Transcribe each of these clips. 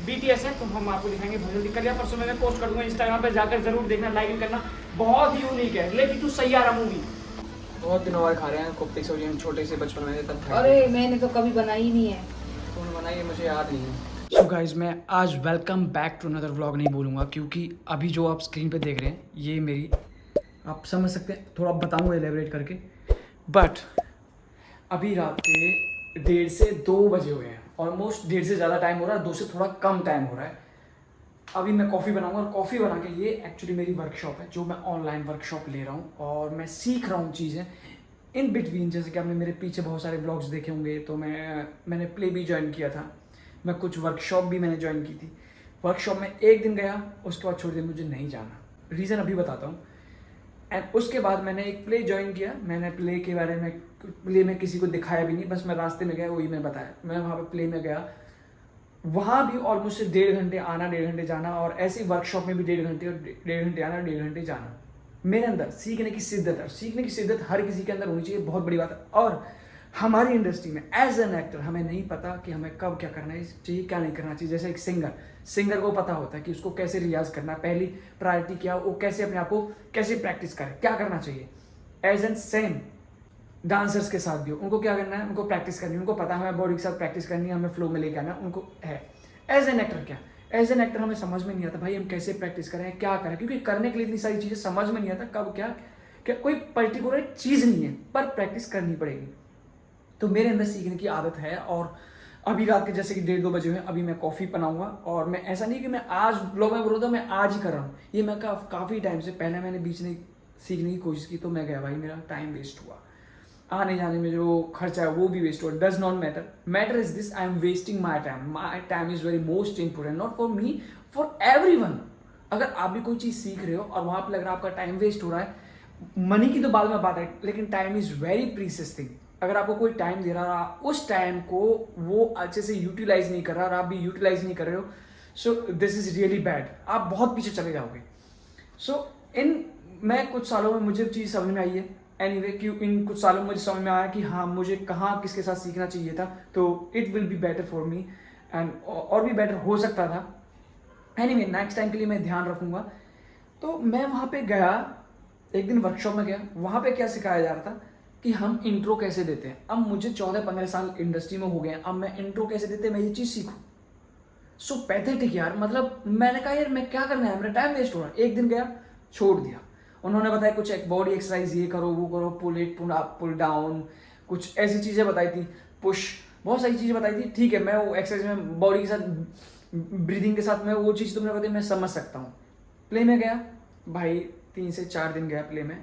BTS है, तो हम आपको दिखाएंगे बहुत जल्दी। कल या परसों मैं पोस्ट कर दूंगा इंस्टाग्राम पे, जाकर जरूर देखना, लाइक करना। बहुत ही यूनिक है लेकिन तू सैयारा मूवी। बहुत दिनों बाद खा रहे हैं कोफ्ते की सब्जी, हम छोटे से बचपन में तब खाए। अरे मैंने तो कभी बनाई ही नहीं है। तुमने बनाई है, मुझे याद नहीं है। सो गाइज, मैं आज welcome back to another vlog नहीं बोलूँगा, क्योंकि अभी जो आप स्क्रीन पे देख रहे हैं ये मेरी, आप समझ सकते हैं, थोड़ा बताऊँगा एलेबरेट करके। बट अभी रात के 1:30 से 2 बजे हुए हैं, ऑलमोस्ट 1:30 से ज़्यादा टाइम हो रहा है, 2 से थोड़ा कम टाइम हो रहा है। अभी मैं कॉफ़ी बनाऊंगा और कॉफ़ी बना के, ये एक्चुअली मेरी वर्कशॉप है जो मैं ऑनलाइन वर्कशॉप ले रहा हूँ और मैं सीख रहा हूँ चीज़ें इन बिटवीन। जैसे कि आपने मेरे पीछे बहुत सारे ब्लॉग्स देखे होंगे, तो मैंने प्ले भी ज्वाइन किया था, मैं कुछ वर्कशॉप भी मैंने ज्वाइन की थी। वर्कशॉप में एक दिन गया, उसके बाद छोड़ दिया, मुझे नहीं जाना, रीज़न अभी बताता हूँ। एंड उसके बाद मैंने एक प्ले ज्वाइन किया। मैंने प्ले के बारे में, प्ले में किसी को दिखाया भी नहीं, बस मैं रास्ते में गया, वही मैं बताया। मैं वहाँ पे प्ले में गया, वहाँ भी ऑलमोस्ट 1.5 घंटे आना, 1.5 घंटे जाना, और ऐसी वर्कशॉप में भी 1.5 घंटे, और 1.5 घंटे आना, 1.5 घंटे जाना। मेरे अंदर सीखने की शिद्दत है, सीखने की शिद्दत हर किसी के अंदर होनी चाहिए, बहुत बड़ी बात है। और हमारी इंडस्ट्री में एज एन एक्टर हमें नहीं पता कि हमें कब क्या करना चाहिए, क्या नहीं करना चाहिए। जैसे एक सिंगर को पता होता है कि उसको कैसे रियाज करना है, पहली प्रायोरिटी क्या, वो कैसे अपने आप को कैसे प्रैक्टिस करे, क्या करना चाहिए। एज एन सेम डांसर्स के साथ भी हो, उनको क्या करना है, उनको प्रैक्टिस करनी है, उनको पता है हमें बॉडी के साथ प्रैक्टिस करनी है, हमें फ्लो में लेके आना उनको है। एज एन एक्टर क्या, एज एन एक्टर हमें समझ में नहीं आता भाई हम कैसे प्रैक्टिस करें, क्या करें, क्योंकि करने के लिए इतनी सारी चीज़ें समझ में नहीं आता कब क्या, क्या कोई पर्टिकुलर चीज़ नहीं है, पर प्रैक्टिस करनी पड़ेगी। तो मेरे अंदर सीखने की आदत है। और अभी रात के जैसे कि 1:30-2 बजे हुए, अभी मैं कॉफ़ी बनाऊंगा। और मैं ऐसा नहीं कि मैं आज ब्लॉग में बोल रहा था, मैं आज ही कर रहा हूँ, ये मैं काफ़ी टाइम से पहले मैंने बीच में सीखने की कोशिश की, तो मैं गया भाई, मेरा टाइम वेस्ट हुआ, आने जाने में जो खर्चा है वो भी वेस्ट हुआ। Does not matter, matter is this, I am wasting my time is very most important, not for me, for everyone. अगर आप भी कोई चीज़ सीख रहे हो और वहाँ पर लग रहा है आपका टाइम वेस्ट हो रहा है, मनी की तो बाद में बात है, लेकिन time is very precious thing. अगर आपको कोई टाइम दे रहा है, उस टाइम को वो अच्छे से यूटिलाइज नहीं कर रहा और आप भी यूटिलाइज नहीं कर रहे हो, so this is really bad, आप बहुत पीछे चले जाओगे। सो मैं कुछ सालों में मुझे चीज़ समझ में आई है। एनीवे क्यों इन कुछ सालों में मुझे समझ में आया कि हाँ, मुझे कहाँ किसके साथ सीखना चाहिए था, तो it will be better for me, and और भी बेटर हो सकता था। एनीवे नेक्स्ट टाइम के लिए मैं ध्यान रखूँगा। तो मैं वहाँ पे गया, एक दिन वर्कशॉप में गया, वहाँ पे क्या सिखाया जा रहा था कि हम इंट्रो कैसे देते हैं। अब मुझे 14-15 साल इंडस्ट्री में हो गए हैं, अब मैं इंट्रो कैसे देते हैं मैं ये चीज़ सीखूँ। सो पैथेटिक यार, मतलब मैंने कहा यार मैं क्या करना है, मेरा टाइम वेस्ट हो रहा है। एक दिन गया, छोड़ दिया। उन्होंने बताया कुछ एक बॉडी एक्सरसाइज, ये करो वो करो, pull it, pull up, pull down, कुछ ऐसी चीज़ें बताई थी, पुश, बहुत सारी चीज़ें बताई थी। ठीक है, मैं वो एक्सरसाइज में बॉडी के साथ, ब्रीदिंग के साथ, मैं वो चीज़ तुमने बताई मैं समझ सकता हूँ। प्ले में गया भाई, 3 से 4 दिन गया प्ले में।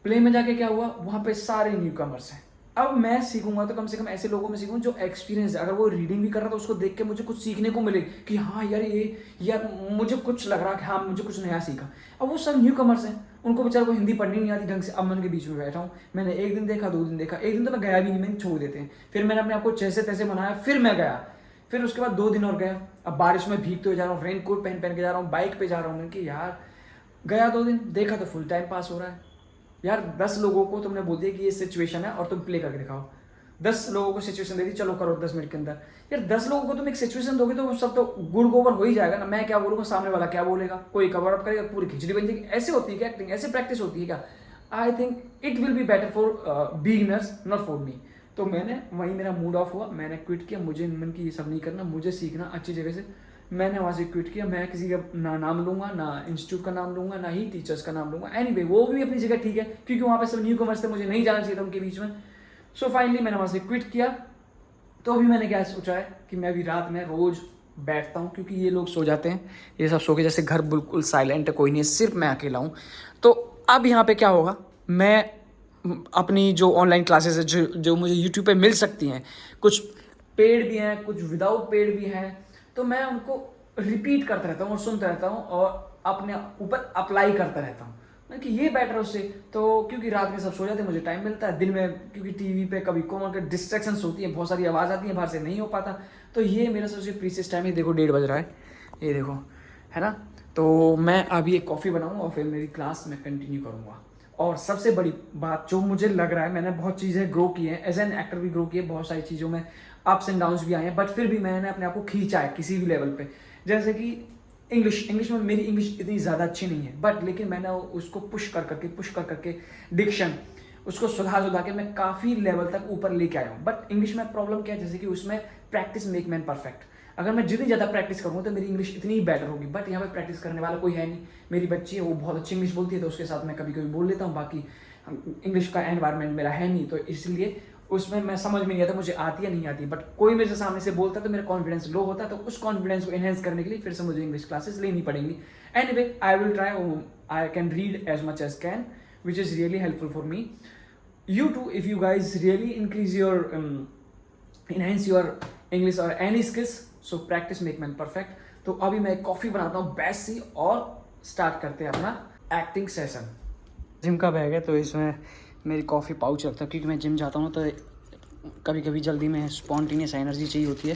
प्ले में जाके क्या हुआ, वहाँ पे सारे न्यू कमर्स हैं। अब मैं सीखूंगा तो कम से कम ऐसे लोगों में सीखूं जो एक्सपीरियंस है। अगर वो रीडिंग भी कर रहा था, उसको देख के मुझे कुछ सीखने को मिले कि हाँ यार ये, यार मुझे कुछ लग रहा कि हाँ मुझे कुछ नया सीखा। अब वो सब न्यू कमर्स हैं, उनको बेचारे को हिंदी पढ़नी नहीं आती ढंग से। अब मैं उनके बीच में बैठा हूँ, मैंने एक दिन देखा, 2 दिन देखा, एक दिन तो मैं गया भी नहीं, मैंने छोड़ देते हैं। फिर मैंने अपने आपको जैसे तैसे बनाया, फिर मैं गया, फिर उसके बाद 2 दिन और गया। अब बारिश में भीगते हुए जा रहा हूँ, रेन कोट पहन के जा रहा हूँ, बाइक पे जा रहा हूँ, कि यार गया 2 दिन, देखा तो फुल टाइम पास हो रहा है। यार 10 लोगों को तुमने बोल दिया कि ये सिचुएशन है और तुम प्ले करके दिखाओ, 10 लोगों को सिचुएशन दे दी, चलो करो 10 मिनट के अंदर। यार 10 लोगों को तुम एक सिचुएशन दोगे तो सब तो गुड़ गोबर हो ही जाएगा ना। मैं क्या बोलूँगा, सामने वाला क्या बोलेगा, कोई कवर अप करेगा, पूरी खिचड़ी बन जाएगी। ऐसे होती है क्या एक्टिंग, ऐसे प्रैक्टिस होती है क्या? I think it will be better for beginners, not for me. तो मैंने वहीं, मेरा मूड ऑफ हुआ, मैंने क्विट किया। मुझे मन की ये सब नहीं करना, मुझे सीखना अच्छी जगह से। मैंने वहाँ से क्विट किया। मैं किसी का ना नाम लूँगा, ना इंस्टीट्यूट का नाम लूँगा, ना ही टीचर्स का नाम लूँगा। एनीवे वो भी अपनी जगह ठीक है, क्योंकि वहाँ पे सब न्यू कमर्स थे, मुझे नहीं जाना चाहिए था उनके बीच में। सो फाइनली मैंने वहाँ से क्विट किया। तो अभी मैंने क्या सोचा है कि मैं अभी रात में रोज़ बैठता हूँ, क्योंकि ये लोग सो जाते हैं, ये सब सो के, जैसे घर बिल्कुल साइलेंट है, कोई नहीं है, सिर्फ मैं अकेला हूँ। तो अब यहाँ पे क्या होगा, मैं अपनी जो ऑनलाइन क्लासेस है, जो मुझे यूट्यूब पे मिल सकती हैं, कुछ पेड भी हैं, कुछ विदाउट पेड भी हैं, तो मैं उनको रिपीट करता रहता हूँ और सुनता रहता हूँ और अपने ऊपर अप्लाई करता रहता हूँ। मैं कि ये बेटर उससे, तो क्योंकि रात में सब सो जाते हैं, मुझे टाइम मिलता है। दिन में क्योंकि टीवी पे कभी कौन कर डिस्ट्रैक्शंस होती है, बहुत सारी आवाज़ आती है बाहर से, नहीं हो पाता। तो ये मेरा सबसे प्रीशियस टाइम है। देखो 1:30 बज रहा है, ये देखो, है ना। तो मैं अभी एक कॉफ़ी बनाऊँगा और फिर मेरी क्लास में कंटिन्यू करूँगा। और सबसे बड़ी बात जो मुझे लग रहा है, मैंने बहुत चीज़ें ग्रो की हैं, एज एन एक्टर भी ग्रो की है बहुत सारी चीज़ों में। अप्स एंड डाउन्स भी आए हैं, बट फिर भी मैंने अपने आप को खींचा है किसी भी लेवल पे। जैसे कि इंग्लिश में मेरी इंग्लिश इतनी ज़्यादा अच्छी नहीं है, बट लेकिन मैंने उसको पुश कर करके डिक्शन उसको सुधार के मैं काफ़ी लेवल तक ऊपर लेके आया हूँ। बट इंग्लिश में प्रॉब्लम क्या है, जैसे कि उसमें प्रैक्टिस मेक मैन परफेक्ट। अगर मैं जितनी ज़्यादा प्रैक्टिस करूँगा तो मेरी इंग्लिश इतनी ही बेटर होगी, बट यहाँ पे प्रैक्टिस करने वाला कोई है नहीं। मेरी बच्ची है, वो बहुत अच्छी इंग्लिश बोलती है, तो उसके साथ मैं कभी कभी बोल लेता हूँ। बाकी इंग्लिश का एनवायरनमेंट मेरा है नहीं, तो इसलिए उसमें मैं समझ में नहीं आता मुझे आती है नहीं आती। बट कोई मेरे से सामने से बोलता है तो मेरा कॉन्फिडेंस लो होता है, तो उस कॉन्फिडेंस को एनहेंस करने के लिए फिर से मुझे इंग्लिश क्लासेस लेनी पड़ेंगी। Anyway, I will try, I can read as much as can, which is really helpful for me. You too, if you guys really increase your enhance your English or any skills, so practice make man perfect। तो अभी मैं coffee बनाता हूँ best सी, और start करते हैं अपना acting session. Gym का बैग है, तो इसमें मेरी कॉफ़ी पाउच रखता हूँ, क्योंकि मैं जिम जाता हूँ तो कभी कभी जल्दी में स्पॉन्टेनियस एनर्जी चाहिए होती है।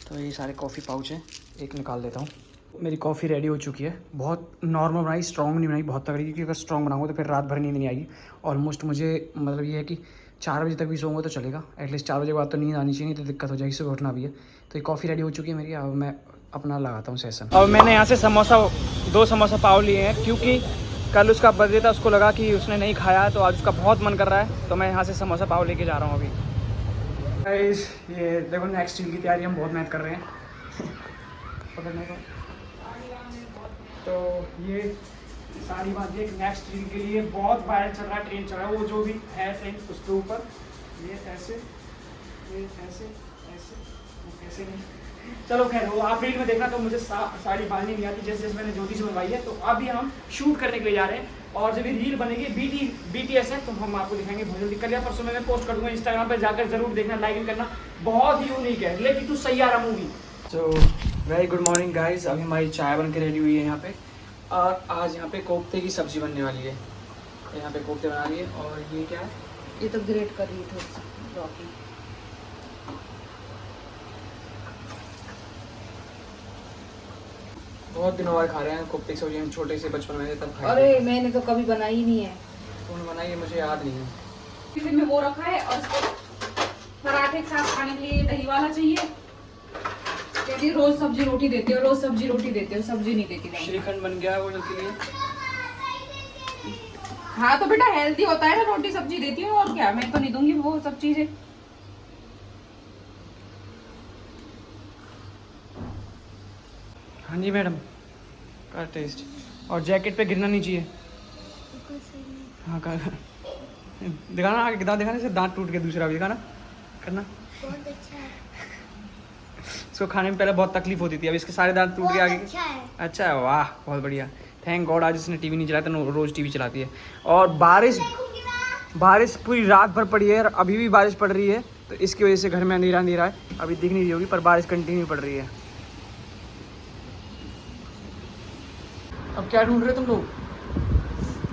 तो ये सारे कॉफ़ी पाउच है, एक निकाल देता हूँ। मेरी कॉफ़ी रेडी हो चुकी है। बहुत नॉर्मल बनाई, स्ट्रॉन्ग नहीं बनाई, बहुत तगड़ी, क्योंकि अगर स्ट्रॉन्ग बनाऊंगा तो फिर रात भर नींद नहीं आएगी। ऑलमोस्ट मुझे मतलब ये है कि 4 बजे तक भी सोऊंगा तो चलेगा, एटलीस्ट 4 बजे के बाद तो नींद आनी चाहिए, नहीं तो दिक्कत हो जाएगी, सुबह उठना भी है। तो ये कॉफ़ी रेडी हो चुकी है मेरी, अब मैं अपना लगाता हूँ सेशन। और मैंने यहाँ से 2 समोसा पाव लिए हैं, क्योंकि कल उसका बर्थडे था, उसको लगा कि उसने नहीं खाया, तो आज उसका बहुत मन कर रहा है, तो मैं यहाँ से समोसा पाव लेके जा रहा हूँ अभी। ये देखो, नेक्स्ट रील की तैयारी हम बहुत मेहनत कर रहे हैं पकड़ने को। तो ये सारी बात, ये नेक्स्ट रील के लिए बहुत वायरल चल रहा है, ट्रेन चल रहा है, वो जो भी है ट्रेन उसके ऊपर, ये ऐसे, ये ऐसे ऐसे ऐसे नहीं, चलो खैर वो आप रील में देखना। तो मुझे साड़ी बांधनी नहीं आती, जैसे जैसे मैंने ज्योति से बनवाई है। तो अभी हम शूट करने के लिए जा रहे हैं, और जब ये रील बनेगी BTS है, तो हम आपको दिखाएंगे बहुत जल्दी। कल या परसों में मैं पोस्ट कर दूंगा इंस्टाग्राम पर, जाकर जरूर देखना, लाइक करना, बहुत ही यूनिक है, लेकिन तू सैयारा मूवी। तो वेरी गुड मॉर्निंग गाइज, अभी हमारी चाय बन के रेडी हुई है यहाँ पे, और आज यहाँ पे कोफ्ते की सब्जी बनने वाली है। तो यहाँ पे कोफ्ते बना रही है, और ये क्या है, ये तो ग्रेट कर रही है थोड़ी सी रॉकी। बहुत दिनों बाद खा रहे हैं कोफ्ते की सब्जी, हम छोटे से बचपन में तब खाए। अरे मैंने तो कभी बनाई नहीं है। तुमने बनाई है, मुझे याद नहीं है। टिफिन में वो रखा है, और इसको पराठे के साथ खाने के लिए दही वाला चाहिए। कहती रोज सब्जी रोटी देते हो, रोज सब्जी रोटी देते हो, सब्जी नहीं देती। श्रीखंड बन गया है वो के लिए। हाँ तो बेटा हेल्दी होता है ना, रोटी सब्जी देती हूँ, और क्या, मैं तो नहीं दूंगी वो सब चीजें। हाँ जी मैडम, का टेस्ट, और जैकेट पे गिरना नहीं चाहिए। हाँ का दिखाना, आगे दिखाना, से दांत टूट के दूसरा भी दिखाना, करना। बहुत अच्छा है। इसको खाने में पहले बहुत तकलीफ होती थी, अब इसके सारे दांत टूट के आगे। अच्छा है। अच्छा है, वाह बहुत बढ़िया। थैंक गॉड आज इसने टीवी नहीं चलाया, तो रोज टीवी चलाती है। और बारिश पूरी रात भर पड़ी है, और अभी भी बारिश पड़ रही है, तो इसकी वजह से घर में अंधेरा है, अभी दिख नहीं रही होगी, पर बारिश कंटिन्यू पड़ रही है। अब क्या ढूंढ रहे हो तुम लोग?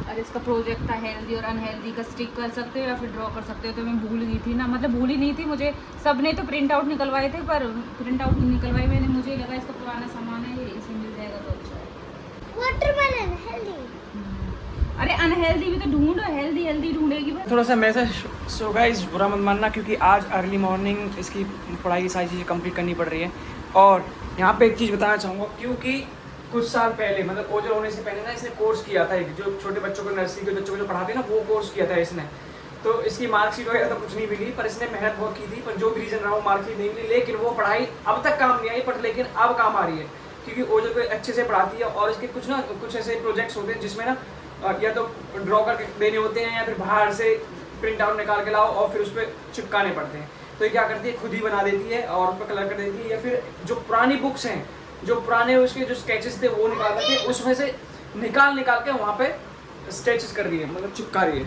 अरे इसका प्रोजेक्ट था, हेल्दी और अनहेल्दी का स्टिक कर सकते हो या फिर ड्रॉ कर सकते हो। तो मैं भूल गई थी ना, मतलब भूल ही नहीं थी, मुझे सबने तो प्रिंट आउट निकलवाए थे, पर प्रिंट आउट नहीं निकलवाए मैंने। मुझे लगा इसका पुराना सामान है, इसमें मिल जाएगा तो अच्छा है। Watermelon healthy. अरे अनहेल्दी भी तो ढूंढो, हेल्दी ढूंढेगी। थोड़ा सा मैसेज, सो गाइस बुरा मत मानना, क्योंकि आज अर्ली मॉर्निंग इसकी पढ़ाई की सारी चीज़ें कंप्लीट करनी पड़ रही है। और यहाँ पे एक चीज़ बताना चाहूँगा, क्योंकि कुछ साल पहले, मतलब ओजल होने से पहले ना, इसने कोर्स किया था, एक जो छोटे बच्चों को, नर्सरी के बच्चों को जो पढ़ाते हैं ना, वो कोर्स किया था इसने। तो इसकी मार्कशीट वगैरह तो कुछ नहीं मिली, पर इसने मेहनत बहुत की थी, पर जो भी रीज़न रहा वो मार्कशीट नहीं मिली। लेकिन वो पढ़ाई अब तक काम नहीं आई, पर लेकिन अब काम आ रही है, क्योंकि ओजल को अच्छे से पढ़ाती है। और इसके कुछ ऐसे प्रोजेक्ट्स होते हैं जिसमें ना या तो ड्रॉ करके देने होते हैं, या फिर बाहर से प्रिंट आउट निकाल के लाओ और फिर उस पर चिपकाने पड़ते हैं। तो ये क्या करती है, खुद ही बना देती है और उस पर कलर कर देती है, या फिर जो पुरानी बुक्स हैं, जो पुराने उसके जो स्केचेस थे वो निकाल करके उसमें से निकाल के वहाँ पे स्केचेस कर रही है, मतलब चिपका रही है।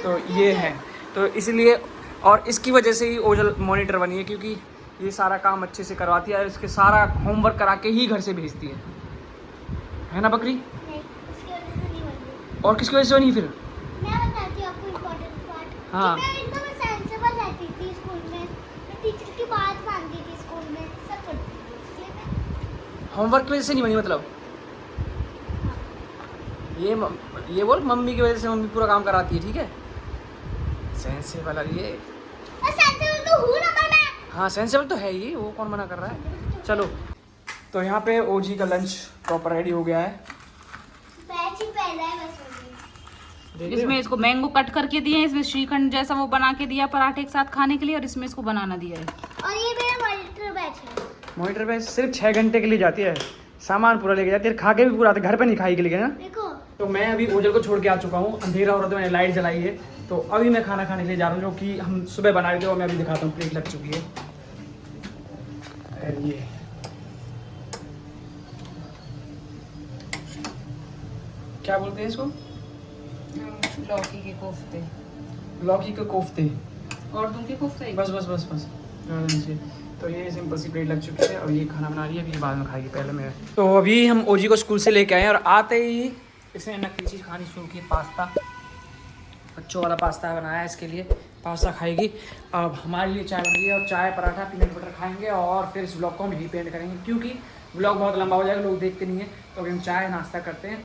तो ये है, तो इसलिए, और इसकी वजह से ही ओजल मॉनिटर बनी है, क्योंकि ये सारा काम अच्छे से करवाती है, और इसके सारा होमवर्क करा के ही घर से भेजती है ना बकरी? नहीं, उसकी वजह से नहीं बनी। और किसकी वजह से बनी फिर? मैं बताती हूँ आपको इम्पोर्टेंट पार्ट। हाँ। मैं एकदम सेंसिबल रहती थी स्कूल में, मैं टीचर की बात मानती थी स्कूल में, सब करती थी, इसलिए मैं होमवर्क की वजह से नहीं बनी मतलब? ये बोल मम्मी की वजह से, मम्मी पूरा काम कराती है, ठीक है? सेंसिबल है ये। सेंसिबल तो हूँ ना, पर मैं हाँ सेंसिबल तो है ही, वो कौन मना कर रहा है। चलो तो यहाँ पे ओजी का लंच प्रॉपर रेडी हो गया है। बैच ही पहला है बस मुझे। इसमें इसको मैंगो कट करके दिए हैं, इसमें श्रीखंड जैसा वो बना के दिया पराठे के साथ खाने के लिए, और इसमें इसको बनाना दिया है। और ये मेरा मॉनिटर बैच है। मॉनिटर पे सिर्फ 6 घंटे के लिए जाती है, सामान पूरा लेके जाती है, खा के भी पूरा आती है, घर पे नहीं खाई के लिए ना। देखो तो मैं अभी ओजल को छोड़ के आ चुका हूँ, अंधेरा हो रहा था, मैंने लाइट जलाई है। तो अभी मैं खाना खाने के लिए जा रहा हूँ, जो कि हम सुबह बना रहे थे, और मैं अभी दिखाता हूँ, प्लेट लग चुकी है। और ये क्या बोलते हैं इसको, लौकी के कोफ्ते। लौकी के कोफ्ते। और तुम के कोफ्ते? बस बस बस बस से। तो ये सिंपल सी प्लेट लग चुकी है, और ये खाना बना रही है, अभी बाद में खाएगी, पहले मैं। तो अभी हम ओजी को स्कूल से लेके आए हैं, और आते ही इसने नकली चीज़ खानी शुरू की, पास्ता। बच्चों वाला पास्ता बनाया है इसके लिए, पास्ता खाएगी। अब हमारे लिए चाय बन रही है, और चाय पराठा पीनट बटर खाएंगे, और फिर इस व्लॉग को हम यहीं पे एंड करेंगे, क्योंकि व्लॉग बहुत लंबा हो जाएगा, लोग देखते नहीं है। तो अभी हम चाय नाश्ता करते हैं।